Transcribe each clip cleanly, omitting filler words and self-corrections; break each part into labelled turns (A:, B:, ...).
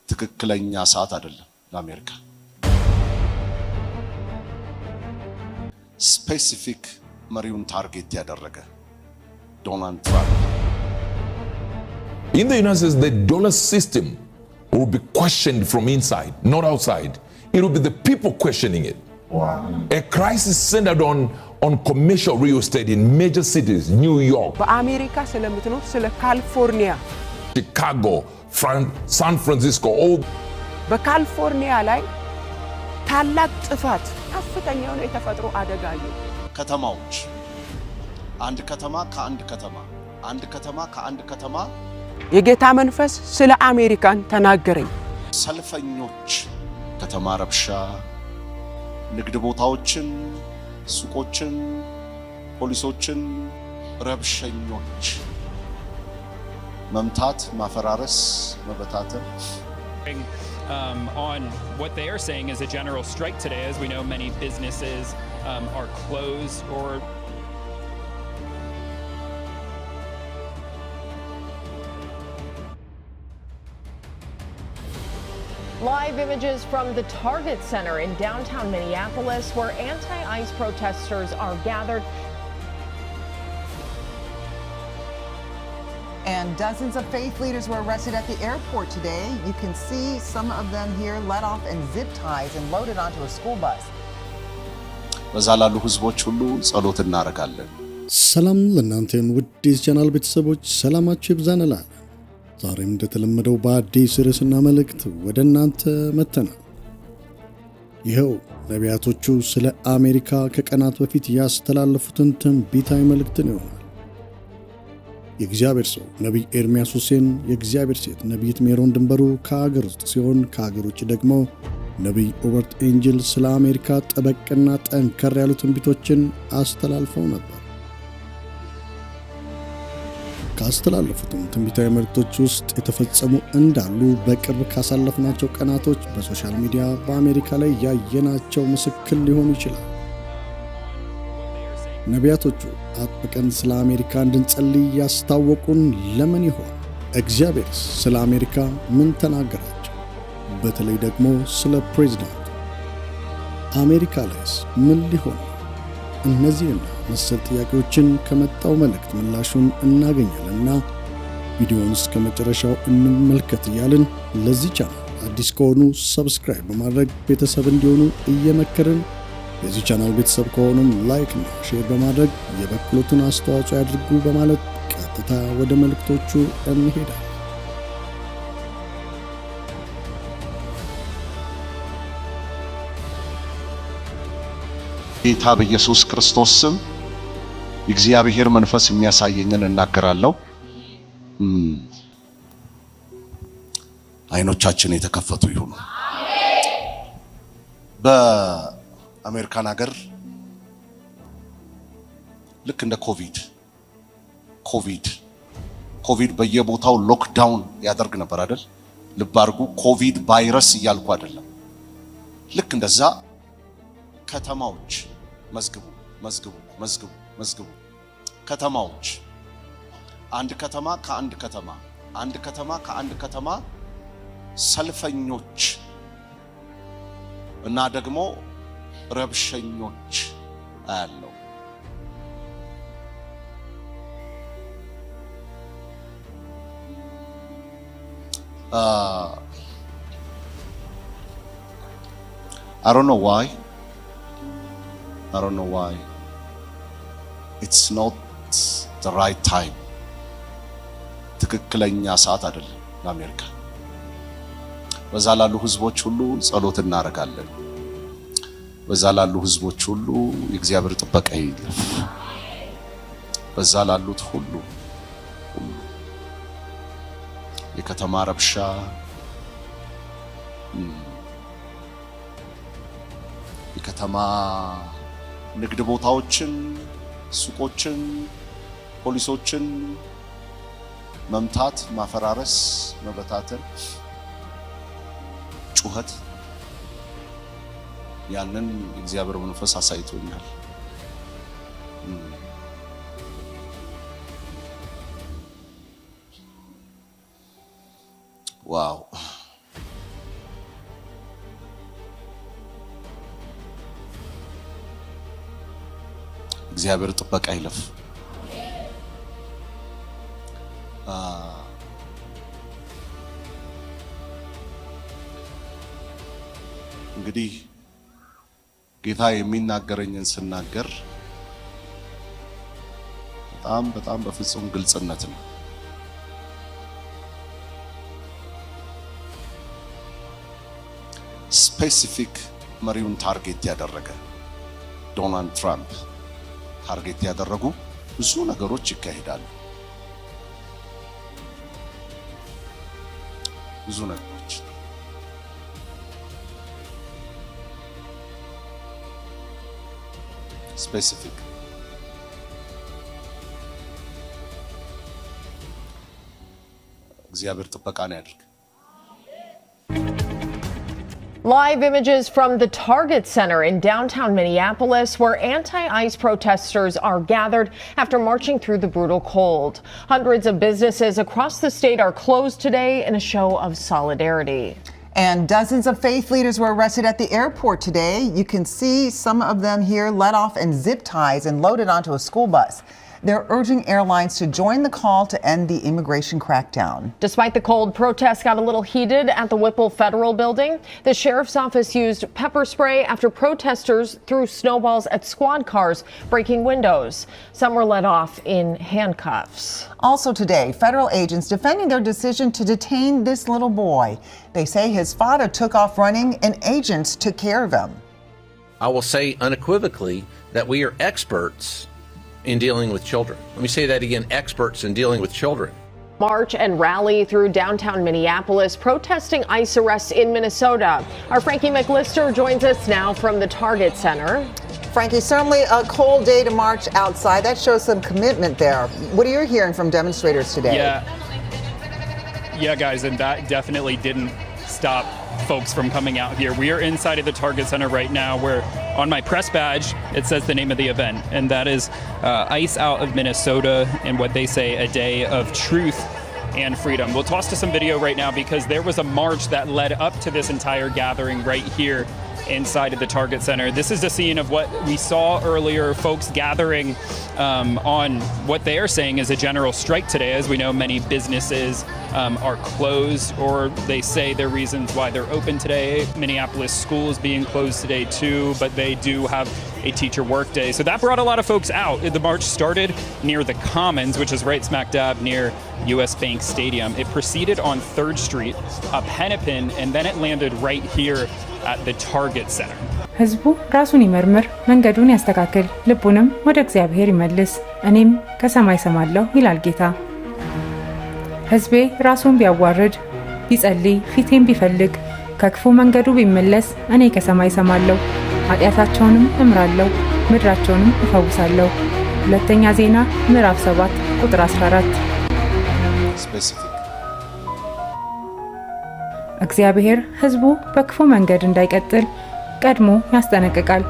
A: ትክክለኛ ሰዓት አይደለም ለአሜሪካ። ስፔሲፊክ መሪውን ታርጌት ያደረገ ዶናልድ ትራምፕ።
B: In the United States, the dollar system will be questioned from inside, not outside. It will be the people questioning it. Wow. A crisis centered on commercial real estate in major cities, New York,
C: በአሜሪካ ለምትኖሩ ስለ ካሊፎርኒያ፣
B: Chicago, San Francisco, all
C: በካሊፎርኒያ ላይ ታላቅ ጥፋት ከፍተኛ የሆነ የተፈጥሮ አደጋ አለ።
A: ከተማዎች አንድ ከተማ ከአንድ ከተማ አንድ ከተማ ከአንድ ከተማ
C: የጌታ መንፈስ ስለ አሜሪካን ተናገረኝ።
A: ሰልፈኞች፣ ከተማ ረብሻ፣ ንግድ ቦታዎችን፣ ሱቆችን፣ ፖሊሶችን፣ ረብሸኞች መምታት፣ ማፈራረስ፣ መበታተን
D: on what they are saying is a general strike today. As we know, many businesses are closed or
E: Live images from the Target Center in downtown Minneapolis, where anti-ICE protesters are gathered.
F: And dozens of faith leaders were arrested at the airport today. You can see some of them here let off in zip ties and loaded onto a school bus.
A: በዛላሉ ህዝቦች ሁሉ ጸሎት እናደርጋለን።
G: ሰላም ለእናንተን ውድ ቻናል ቤተሰቦች ሰላማችሁ ይብዛናል። ዛሬም እንደተለመደው በአዲስ ርዕስና መልእክት ወደ እናንተ መተናል። ይኸው ነቢያቶቹ ስለ አሜሪካ ከቀናት በፊት ያስተላለፉትን ትንቢታዊ መልእክትን ይሆናል። የእግዚአብሔር ሰው ነቢይ ኤርሚያስ ሁሴን፣ የእግዚአብሔር ሴት ነቢይት ሜሮን ድንበሩ ከአገር ውስጥ ሲሆን ከአገር ውጭ ደግሞ ነቢይ ኦበርት ኤንጅል ስለ አሜሪካ ጠበቅና ጠንከር ያሉ ትንቢቶችን አስተላልፈው ነበር። ካስተላለፉትም ትንቢታዊ መልእክቶች ውስጥ የተፈጸሙ እንዳሉ በቅርብ ካሳለፍናቸው ቀናቶች በሶሻል ሚዲያ በአሜሪካ ላይ ያየናቸው ምስክር ሊሆኑ ይችላል። ነቢያቶቹ አጥብቀን ስለ አሜሪካ እንድንጸልይ ያስታወቁን ለምን ይሆን? እግዚአብሔርስ ስለ አሜሪካ ምን ተናገራቸው? በተለይ ደግሞ ስለ ፕሬዝዳንቱ አሜሪካ ላይስ ምን ሊሆን? እነዚህና መሰል ጥያቄዎችን ከመጣው መልእክት ምላሹን እናገኛለንና ቪዲዮውን እስከ መጨረሻው እንመልከት እያልን ለዚህ ቻናል አዲስ ከሆኑ ሰብስክራይብ በማድረግ ቤተሰብ እንዲሆኑ እየመከርን የዚህ ቻናል ቤተሰብ ከሆኑም ላይክ እና ሼር በማድረግ የበኩሎቱን አስተዋጽኦ ያድርጉ በማለት ቀጥታ ወደ መልእክቶቹ እንሄዳለን።
A: ጌታ በኢየሱስ ክርስቶስ ስም የእግዚአብሔር መንፈስ የሚያሳየኝን እናገራለሁ። አይኖቻችን የተከፈቱ ይሁኑ። በአሜሪካን ሀገር ልክ እንደ ኮቪድ በየቦታው ሎክዳውን ያደርግ ነበር አይደል? ልብ አድርጉ። ኮቪድ ቫይረስ እያልኩ አይደለም። ልክ እንደዛ ከተማዎች መዝግቡ ከተማዎች አንድ ከተማ ከአንድ ከተማ ሰልፈኞች እና ደግሞ ረብሸኞች አያለው። I don't know why it's not the right time. ትክክለኛ ሰዓት አይደለም ለአሜሪካ። በዛ ላሉ ህዝቦች ሁሉ ጸሎት እናደርጋለን። በዛ ላሉ ህዝቦች ሁሉ የእግዚአብሔር ጥበቃ ይለፍ። በዛ ላሉት ሁሉ የከተማ ረብሻ፣ የከተማ ንግድ ቦታዎችን፣ ሱቆችን፣ ፖሊሶችን መምታት፣ ማፈራረስ፣ መበታተን፣ ጩኸት ያንን እግዚአብሔር መንፈስ አሳይቶኛል። ዋው እግዚአብሔር ጥበቃ ይለፍ። እንግዲህ ጌታ የሚናገረኝን ስናገር በጣም በፍጹም ግልጽነት ነው። ስፔሲፊክ መሪውን ታርጌት ያደረገ ዶናልድ ትራምፕ ታርጌት ያደረጉ ብዙ ነገሮች ይካሄዳሉ። ብዙ ነገሮች ስፔሲፊክ እግዚአብሔር ጥበቃን ያድርግ።
E: Live images from the Target Center in downtown Minneapolis, where anti-ICE protesters are gathered after marching through the brutal cold. Hundreds of businesses across the state are closed today in a show of solidarity.
F: And dozens of faith leaders were arrested at the airport today. You can see some of them here let off in zip ties and loaded onto a school bus. They're urging airlines to join the call to end the immigration crackdown.
E: Despite the cold, protests got a little heated at the Whipple Federal Building. The sheriff's office used pepper spray after protesters threw snowballs at squad cars, breaking windows. Some were let off in handcuffs.
F: Also today, federal agents defending their decision to detain this little boy. They say his father took off running and agents took care of him.
H: I will say unequivocally that we are experts in dealing with children. Let me say that again, experts in dealing with children.
E: March and rally through downtown Minneapolis, protesting ICE arrests in Minnesota. Our Frankie McLister joins us now from the Target Center.
F: Frankie, certainly a cold day to march outside. That shows some commitment there. What are you hearing from demonstrators today?
D: Yeah, guys, and that definitely didn't stop folks from coming out here. We are inside of the Target Center right now, where on my press badge it says the name of the event, and that is ICE out of Minnesota, and what they say, a day of truth and freedom. We'll toss to some video right now because there was a march that led up to this entire gathering right here inside of the Target Center. This is a scene of what we saw earlier, folks gathering on what they are saying is a general strike today. As we know, many businesses are closed, or they say their reasons why they're open today. Minneapolis schools being closed today too, but they do have a teacher work day. So that brought a lot of folks out. The march started near the Commons, which is right smack dab near US Bank Stadium. It proceeded on 3rd Street, up Hennepin, and then it landed right here at the Target Center.
I: ህዝቡ ራሱን ይመርምር፣ መንገዱን ያስተካክል፣ ልቡንም ወደ እግዚአብሔር ይመልስ፣ እኔም ከሰማይ ሰማለሁ ይላል ጌታ። ህዝቤ ራሱን ቢያዋርድ፣ ቢጸልይ፣ ፊቴን ቢፈልግ፣ ከክፉ መንገዱ ቢመለስ፣ እኔ ከሰማይ ሰማለሁ፣ ኃጢአታቸውንም እምራለሁ፣ ምድራቸውንም እፈውሳለሁ። ሁለተኛ ዜና ምዕራፍ 7 ቁጥር 14። እግዚአብሔር ህዝቡ በክፉ መንገድ እንዳይቀጥል ቀድሞ ያስጠነቅቃል።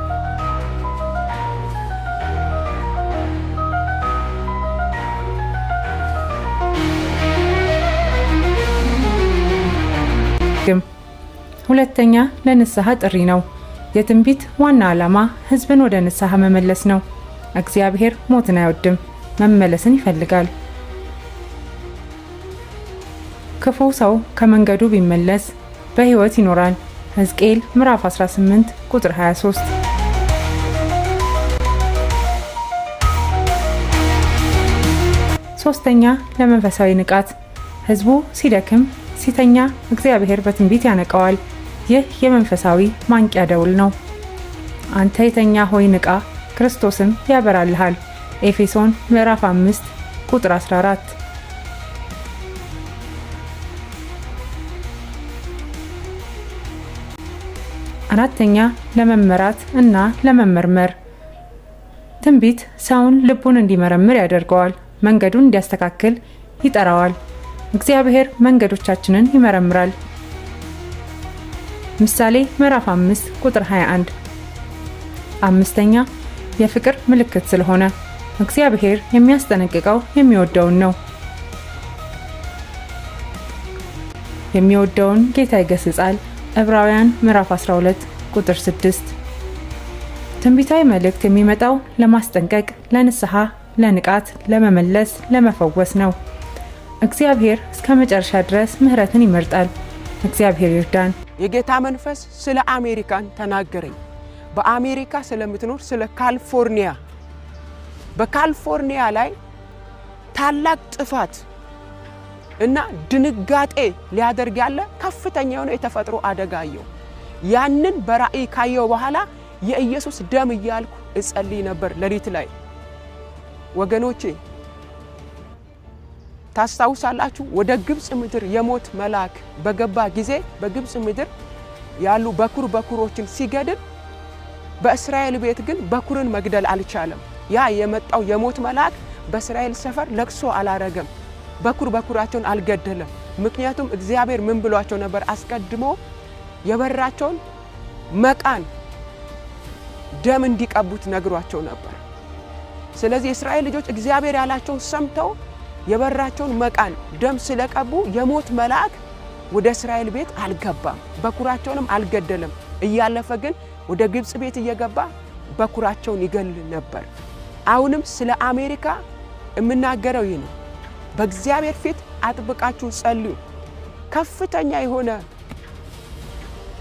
I: ሁለተኛ ለንስሐ ጥሪ ነው። የትንቢት ዋና ዓላማ ህዝብን ወደ ንስሐ መመለስ ነው። እግዚአብሔር ሞትን አይወድም፣ መመለስን ይፈልጋል። ክፉ ሰው ከመንገዱ ቢመለስ በህይወት ይኖራል። ሕዝቅኤል ምዕራፍ 18 ቁጥር 23። ሶስተኛ ለመንፈሳዊ ንቃት። ህዝቡ ሲደክም ሲተኛ እግዚአብሔር በትንቢት ያነቃዋል። ይህ የመንፈሳዊ ማንቂያ ደውል ነው። አንተ የተኛ ሆይ ንቃ፣ ክርስቶስም ያበራልሃል። ኤፌሶን ምዕራፍ 5 ቁጥር 14። አራተኛ ለመመራት እና ለመመርመር። ትንቢት ሰውን ልቡን እንዲመረምር ያደርገዋል፣ መንገዱን እንዲያስተካክል ይጠራዋል። እግዚአብሔር መንገዶቻችንን ይመረምራል። ምሳሌ ምዕራፍ 5 ቁጥር 21። አምስተኛ የፍቅር ምልክት ስለሆነ እግዚአብሔር የሚያስጠነቅቀው የሚወደውን ነው። የሚወደውን ጌታ ይገስጻል። ዕብራውያን ምዕራፍ 12 ቁጥር 6። ትንቢታዊ መልእክት የሚመጣው ለማስጠንቀቅ፣ ለንስሐ፣ ለንቃት፣ ለመመለስ፣ ለመፈወስ ነው። እግዚአብሔር እስከ መጨረሻ ድረስ ምህረትን ይመርጣል። እግዚአብሔር ይርዳን።
C: የጌታ መንፈስ ስለ አሜሪካን ተናገረኝ። በአሜሪካ ስለምትኖር ስለ ካሊፎርኒያ፣ በካሊፎርኒያ ላይ ታላቅ ጥፋት እና ድንጋጤ ሊያደርግ ያለ ከፍተኛ የሆነ የተፈጥሮ አደጋ አየሁ። ያንን በራእይ ካየው በኋላ የኢየሱስ ደም እያልኩ እጸልይ ነበር ሌሊት ላይ። ወገኖቼ ታስታውሳላችሁ? ወደ ግብጽ ምድር የሞት መልአክ በገባ ጊዜ በግብጽ ምድር ያሉ በኩሮችን ሲገድል፣ በእስራኤል ቤት ግን በኩርን መግደል አልቻለም። ያ የመጣው የሞት መልአክ በእስራኤል ሰፈር ለቅሶ አላረገም፣ በኩራቸውን አልገደለም። ምክንያቱም እግዚአብሔር ምን ብሏቸው ነበር? አስቀድሞ የበራቸውን መቃን ደም እንዲቀቡት ነግሯቸው ነበር። ስለዚህ የእስራኤል ልጆች እግዚአብሔር ያላቸውን ሰምተው የበራቸውን መቃን ደም ስለቀቡ የሞት መልአክ ወደ እስራኤል ቤት አልገባም፣ በኩራቸውንም አልገደለም። እያለፈ ግን ወደ ግብጽ ቤት እየገባ በኩራቸውን ይገል ነበር። አሁንም ስለ አሜሪካ የምናገረው ይህ ነው። በእግዚአብሔር ፊት አጥብቃችሁ ጸልዩ። ከፍተኛ የሆነ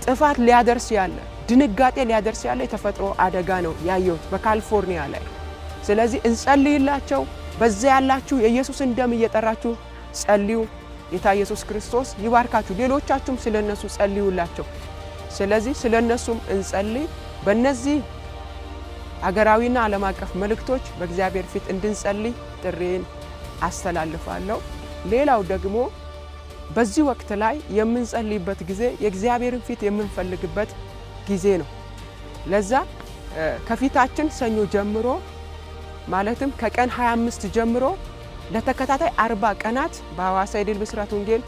C: ጥፋት ሊያደርስ ያለ፣ ድንጋጤ ሊያደርስ ያለ የተፈጥሮ አደጋ ነው ያየሁት በካሊፎርኒያ ላይ። ስለዚህ እንጸልይላቸው። በዛ ያላችሁ የኢየሱስን ደም እየጠራችሁ ጸልዩ። ጌታ ኢየሱስ ክርስቶስ ይባርካችሁ። ሌሎቻችሁም ስለነሱ ጸልዩላቸው። ስለዚህ ስለነሱም እንጸልይ። በእነዚህ አገራዊና ዓለም አቀፍ መልእክቶች በእግዚአብሔር ፊት እንድንጸልይ ጥሪን አስተላልፋለሁ። ሌላው ደግሞ በዚህ ወቅት ላይ የምንጸልይበት ጊዜ የእግዚአብሔርን ፊት የምንፈልግበት ጊዜ ነው። ለዛ ከፊታችን ሰኞ ጀምሮ ማለትም ከቀን 25 ጀምሮ ለተከታታይ 40 ቀናት በሐዋሳ የድል ብስራት ወንጌል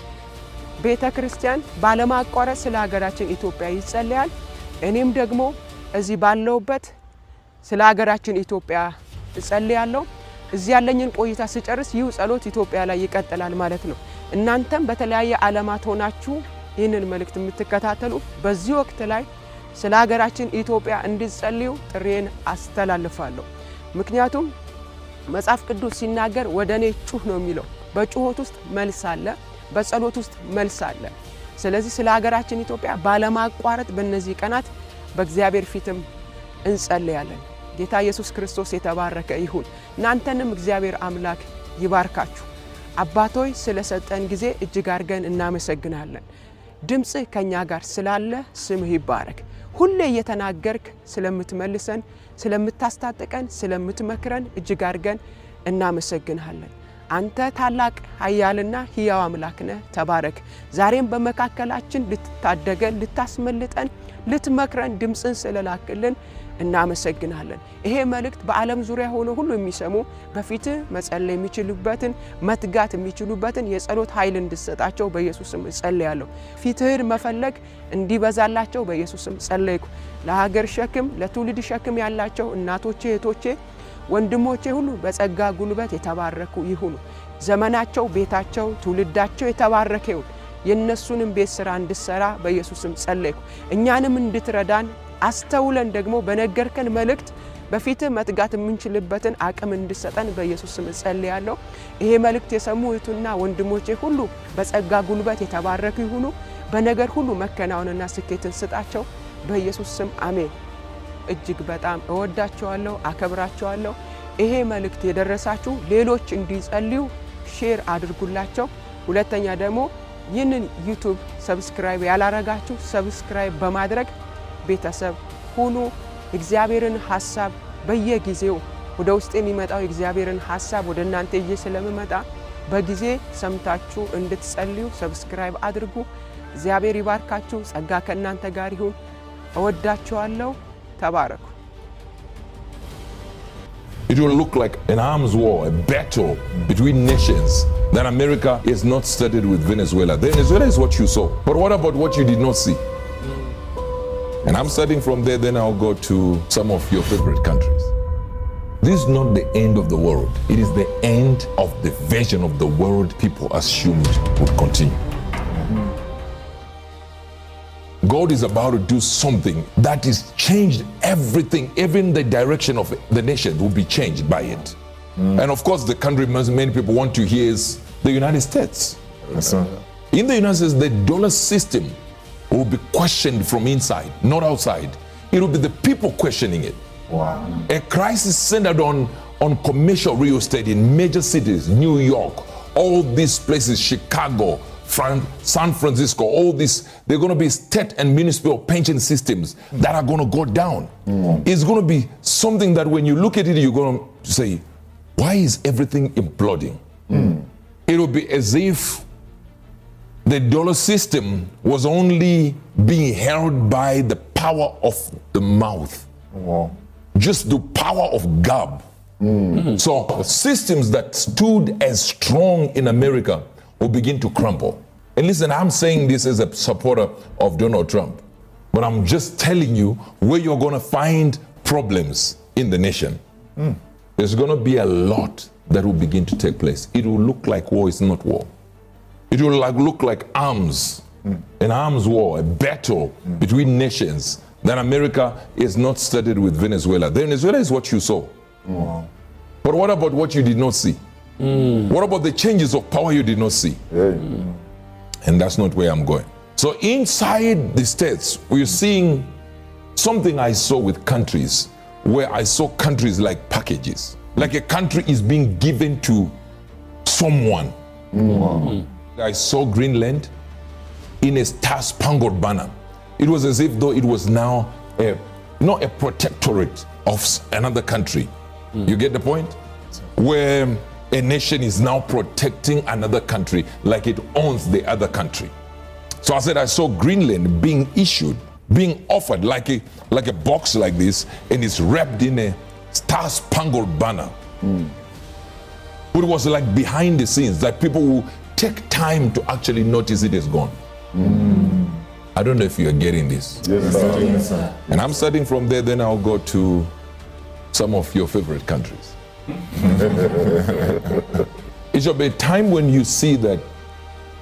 C: ቤተክርስቲያን ባለማቋረጥ ስለ ሀገራችን ኢትዮጵያ ይጸልያል። እኔም ደግሞ እዚህ ባለውበት ስለ ሀገራችን ኢትዮጵያ እጸልያለሁ። እዚህ ያለኝን ቆይታ ስጨርስ ይህ ጸሎት ኢትዮጵያ ላይ ይቀጥላል ማለት ነው። እናንተም በተለያየ ዓለማት ሆናችሁ ይህንን መልእክት የምትከታተሉ በዚህ ወቅት ላይ ስለ ሀገራችን ኢትዮጵያ እንድትጸልዩ ጥሪን አስተላልፋለሁ። ምክንያቱም መጽሐፍ ቅዱስ ሲናገር ወደኔ ጩህ ነው የሚለው። በጩኸት ውስጥ መልስ አለ፣ በጸሎት ውስጥ መልስ አለ። ስለዚህ ስለ ሀገራችን ኢትዮጵያ ባለማቋረጥ በእነዚህ ቀናት በእግዚአብሔር ፊትም እንጸልያለን። ጌታ ኢየሱስ ክርስቶስ የተባረከ ይሁን። እናንተንም እግዚአብሔር አምላክ ይባርካችሁ። አባቶይ ስለሰጠን ጊዜ እጅግ አድርገን እናመሰግናለን። ድምጽህ ከኛ ጋር ስላለ ስምህ ይባረክ። ሁሌ እየተናገርክ ስለምትመልሰን፣ ስለምታስታጥቀን፣ ስለምትመክረን እጅግ አድርገን እናመሰግናለን። አንተ ታላቅ ኃያልና ሕያው አምላክ ነህ። ተባረክ። ዛሬም በመካከላችን ልትታደገን፣ ልታስመልጠን፣ ልትመክረን ድምጽን ስለላክልን እናመሰግናለን። ይሄ መልእክት በዓለም ዙሪያ ሆኖ ሁሉ የሚሰሙ በፊት መጸለይ የሚችሉበትን መትጋት የሚችሉበትን የጸሎት ኃይል እንድትሰጣቸው በኢየሱስም ጸልያለሁ። ፊትህን መፈለግ እንዲበዛላቸው በኢየሱስም ጸለይኩ። ለሀገር ሸክም፣ ለትውልድ ሸክም ያላቸው እናቶቼ፣ እህቶቼ፣ ወንድሞቼ ሁሉ በጸጋ ጉልበት የተባረኩ ይሁኑ። ዘመናቸው፣ ቤታቸው፣ ትውልዳቸው የተባረከ ይሁን። የነሱንም ቤት ስራ እንድሰራ በኢየሱስም ጸለይኩ። እኛንም እንድትረዳን አስተውለን ደግሞ በነገርከን መልእክት በፊት መትጋት የምንችልበትን አቅም እንድሰጠን በኢየሱስም ጸልያለሁ። ይሄ መልእክት የሰሙ እህቱና ወንድሞቼ ሁሉ በጸጋ ጉልበት የተባረኩ ይሁኑ። በነገር ሁሉ መከናወንና ስኬትን ስጣቸው በኢየሱስ ስም አሜን። እጅግ በጣም እወዳቸዋለሁ፣ አከብራቸዋለሁ። ይሄ መልእክት የደረሳችሁ ሌሎች እንዲጸልዩ ሼር አድርጉላቸው። ሁለተኛ ደግሞ ይህንን ዩቲዩብ ሰብስክራይብ ያላረጋችሁ ሰብስክራይብ በማድረግ ቤተሰብ ሁኑ። እግዚአብሔርን ሐሳብ በየጊዜው ወደ ውስጥ የሚመጣው እግዚአብሔርን ሐሳብ ወደ እናንተ ስለሚመጣ በጊዜ ሰምታችሁ እንድትጸልዩ ሰብስክራይብ አድርጉ። እግዚአብሔር ይባርካችሁ። ጸጋ ከእናንተ ጋር ይሁን። እወዳችኋለሁ። ተባረኩ።
B: It will look like an arms war, a battle between nations. Then America is not studied with Venezuela. Venezuela is what you saw. But what about what you did not see? And I'm starting from there, then I'll go to some of your favorite countries. This is not the end of the world. It is the end of the version of the world people assumed would continue. God is about to do something that is changed everything, even the direction of the nation will be changed by it. And of course, the country many people want to hear is the United States. In the United States, the dollar system will be questioned from inside, not outside. It will be the people questioning it. A crisis centered on commercial real estate in major cities, New York, all these places, Chicago, San Francisco, all this, they're going to be state and municipal pension systems that are going to go down. It's going to be something that when you look at it, you're going to say, why is everything imploding? It will be as if the dollar system was only being held by the power of the mouth. Just the power of gab. So systems that stood as strong in America will begin to crumble. And listen, I'm saying this as a supporter of Donald Trump, but I'm just telling you where you're going to find problems in the nation. There's going to be a lot that will begin to take place. It will look like war is not war. It will look like arms, an arms war, a battle between nations. That America is not started with Venezuela. Venezuela is what you saw. But what about what you did not see? What about the changes of power you did not see? And that's not where I'm going. So inside the states, we're seeing something I saw with countries, where I saw countries like packages. Like a country is being given to someone. I saw Greenland in a star-spangled banner. It was as if though it was now not a protectorate of another country. You get the point? Where a nation is now protecting another country like it owns the other country. So I said I saw Greenland being issued, being offered like a box like this, and it's wrapped in a star-spangled banner. But it was like behind the scenes, that people will take time to actually notice it is gone. I don't know if you are getting this.
J: Yes, sir.
B: And I'm starting from there, then I'll go to some of your favorite countries. It shall be a time when you see that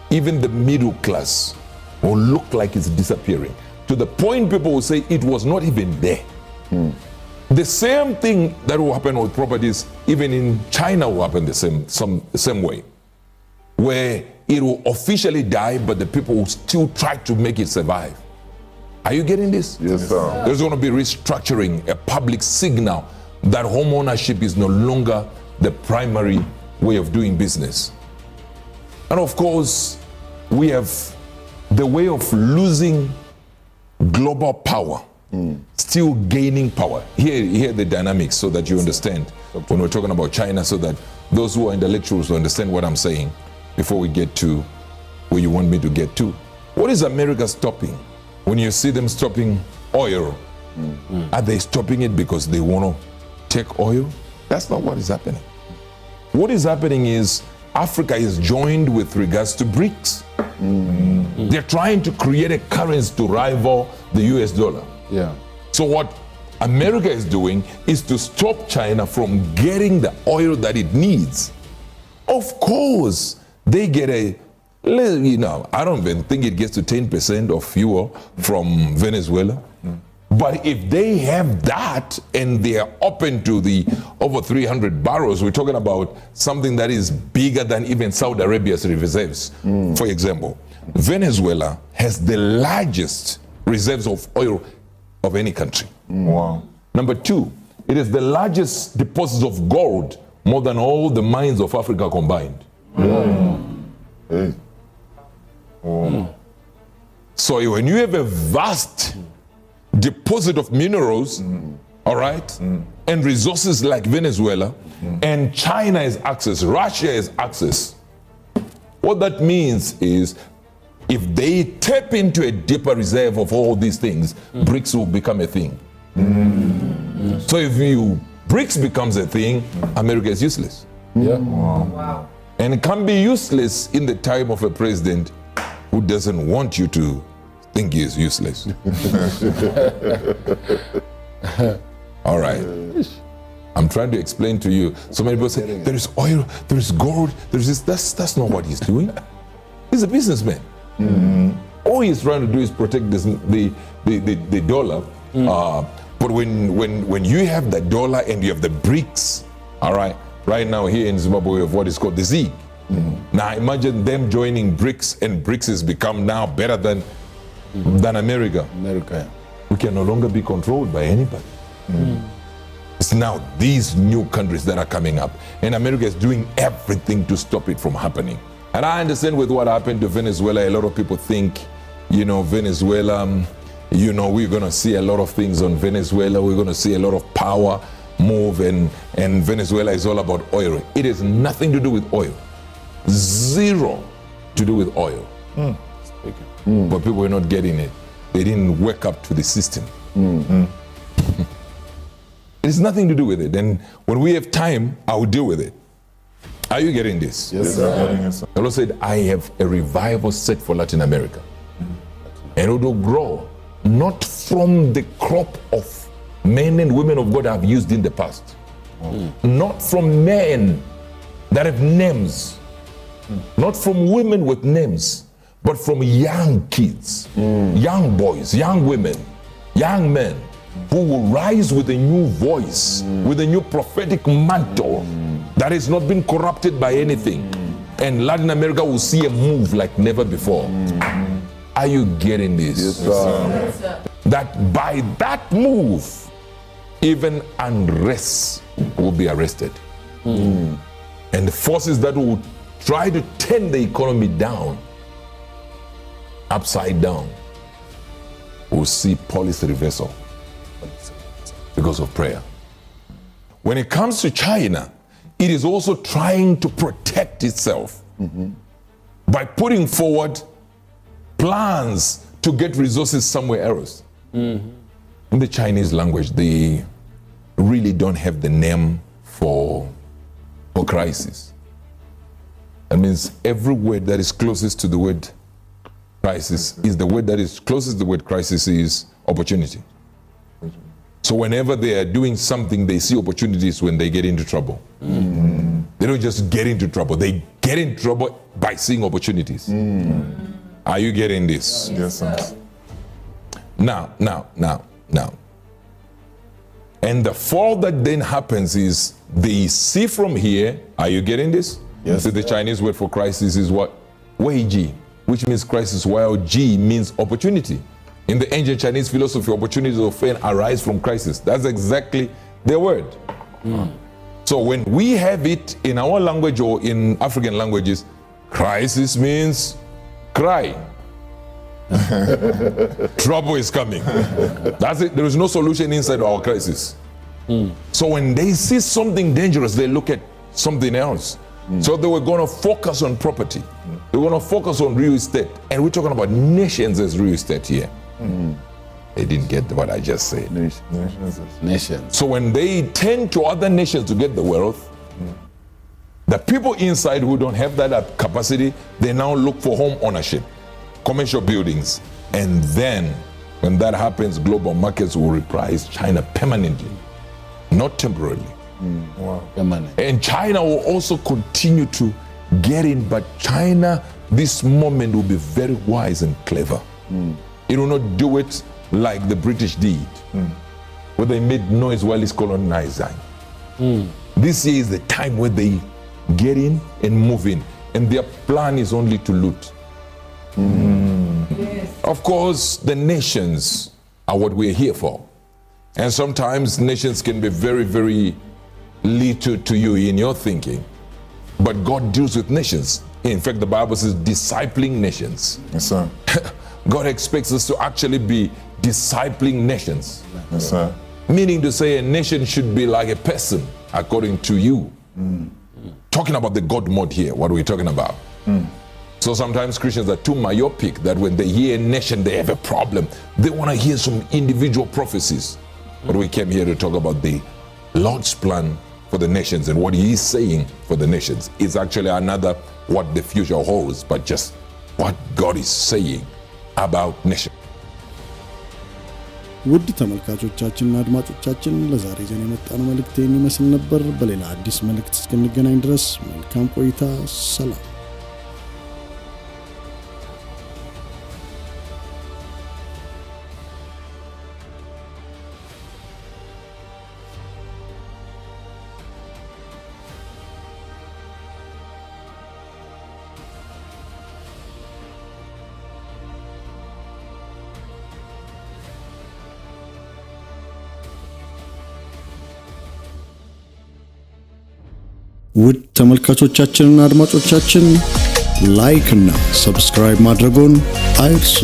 B: even the middle class will look like it's disappearing, to the point people will say it was not even there. The same thing that will happen with properties, even in China, will happen the same way, where it will officially die, but the people will still try to make it survive. Are you getting this?
J: Yes, sir.
B: There's going to be restructuring, a public signal that home ownership is no longer the primary way of doing business. And of course, we have the way of losing global power, still gaining power. Here the dynamics so that you understand when we're talking about China, so that those who are intellectuals will understand what I'm saying before we get to where you want me to get to. What is America stopping? When you see them stopping oil, are they stopping it because they want to take oil? That's not what is happening. What is happening is Africa is joined with regards to BRICS. They're trying to create a currency to rival the US dollar. So what America is doing is to stop China from getting the oil that it needs. Of course, they get I don't even think it gets to 10% of fuel from Venezuela. But if they have that and they are open to the over 300 barrels, we're talking about something that is bigger than even Saudi Arabia's reserves. For example, Venezuela has the largest reserves of oil of any country. Number two, it is the largest deposits of gold, more than all the mines of Africa combined. So when you have a vast deposit of minerals, all right, and resources like Venezuela, and China has access, Russia has access, what that means is if they tap into a deeper reserve of all these things, BRICS will become a thing. So if BRICS becomes a thing, America is useless. And it can be useless in the time of a president who doesn't want you to think he is useless. All right. I'm trying to explain to you. So many people say, there is oil, there is gold, there is this. That's not what he's doing. He's a businessman. all he's trying to do is protect the dollar. But when you have the dollar and you have the BRICS, all right now here in Zimbabwe we have what is called the Z. Now imagine them joining BRICS, and BRICS has become now better than America. We can no longer be controlled by anybody. It's now these new countries that are coming up, and America is doing everything to stop it from happening. And I understand with what happened to Venezuela, a lot of people think, Venezuela, we're going to see a lot of things on Venezuela. We're going to see a lot of power move, and Venezuela is all about oil. It has nothing to do with oil. Zero to do with oil. But people were not getting it. They didn't wake up to the system. It has nothing to do with it. And when we have time, I will deal with it. Are you getting this?
J: Yes, sir.
B: The Lord said, I have a revival set for Latin America. And it will grow, not from the crop of men and women of God I've used in the past. Not from men that have names. Not from women with names. But from young kids, young boys, young women, young men, who will rise with a new voice, with a new prophetic mantle that has not been corrupted by anything. And Latin America will see a move like never before. Are you getting this?
J: Yes, sir.
E: Yes, sir.
B: That by that move, even unrest will be arrested. And the forces that will try to turn the economy down, upside down, will see policy reversal because of prayer. When it comes to China, it is also trying to protect itself by putting forward plans to get resources somewhere else. In the Chinese language, they really don't have the name for crisis. That means every word that is closest to the word crisis is the word that is closest to the word crisis is opportunity. So whenever they are doing something, they see opportunities when they get into trouble. They don't just get into trouble. They get in trouble by seeing opportunities. Are you getting this?
J: Yes, sir.
B: Now. And the fall that then happens is they see from here. Are you getting this?
J: Yes.
B: So the Chinese word for crisis is what? Wei Ji, which means crisis, while Ji means opportunity. In the ancient Chinese philosophy, opportunities of faith arise from crisis. That's exactly their word. So when we have it in our language or in African languages, crisis means cry. Trouble is coming. That's it. There is no solution inside our crisis. So when they see something dangerous, they look at something else. So they were going to focus on property. They were going to focus on real estate. And we're talking about nations as real estate here. They didn't get what I just said.
A: Nations.
B: So when they turn to other nations to get the wealth, the people inside who don't have that capacity, they now look for home ownership, commercial buildings. And then when that happens, global markets will reprice China permanently, not temporarily. And China will also continue to get in, but China, this moment, will be very wise and clever. It will not do it like the British did, where they made noise while it's colonizing. This year is the time where they get in and move in, and their plan is only to loot.
E: Yes.
B: Of course, the nations are what we're here for. And sometimes nations can be very, very little to you in your thinking. But God deals with nations. In fact, the Bible says discipling nations.
J: Yes, sir.
B: God expects us to actually be discipling nations.
J: Yes, sir.
B: Meaning to say a nation should be like a person, according to you. Talking about the God mode here, what are we talking about? So sometimes Christians are too myopic that when they hear a nation, they have a problem. They want to hear some individual prophecies. But we came here to talk about the Lord's plan for the nations and what He is saying for the nations. It's actually another what the future holds, but just what God is saying about nations.
G: ውድ ተመልካቾቻችንና አድማጮቻችን ለዛሬ ይዘን የመጣነው መልእክት የሚመስል ነበር። በሌላ አዲስ መልእክት እስክንገናኝ ድረስ መልካም ቆይታ። ሰላም። ውድ ተመልካቾቻችንና አድማጮቻችን ላይክ እና ሰብስክራይብ ማድረጎን አይርሱ።